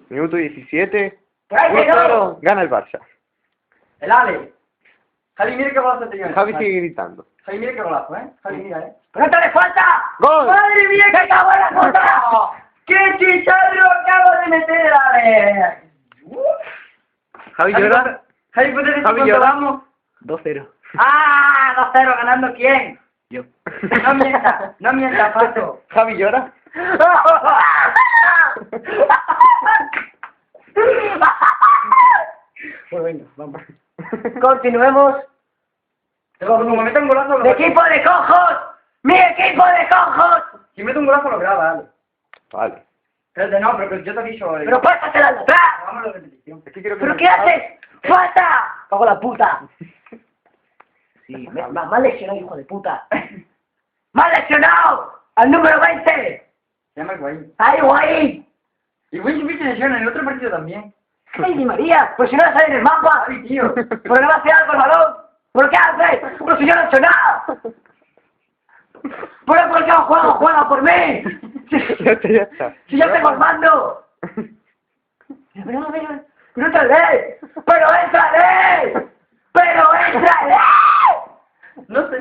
Minuto 17. ¡Que hay que 1-0, no! gana el Barça. El Ale. Javi, mire qué golazo te Javi sigue gritando. Javi, mire qué golazo, Javi, mira, ¡pero no te le falta! ¡Gol! ¡Madre mía, qué buena cosa! ¡Qué chicharro acabo de meter, Ale! Javi llora. Javi, ¿puedes decir Javi cuánto llora. vamos? 2-0. ¡Ah! 2-0, ¿ganando quién? Yo. No mienta, Pato. Javi llora. Pues venga, vamos. Continuemos. Como meto un golazo, ¡mi equipo de cojos! ¡Mi equipo de cojos! Si meto un golazo lo graba, Ale. Vale. Espérate, no, pero yo te aviso. ¡Pero pásatela de atrás! Vamos a la repetición. Es que quiero que ¿Pero me- qué haces? ¡Falta! ¡Cago la puta! Sí, me has lesionado, hijo de puta. ¡Me has lesionado! ¡Al número 20! Se llama Higuaín. ¡Ay, Higuaín! Higuaín siempre se lesiona, en el otro partido también. ¡Ay, Di María! ¡Pues si no sale en el mapa! ¡Ay, tío! ¿Por qué no hace algo el balón? ¿Por qué haces? ¡Pero si yo no he hecho nada! ¿Pero por qué no juega por mí? Ya está. ¡Si yo tengo el mando! ¡Pero entraré! ¡Pero entraré! ¡Pero entraré! No sé.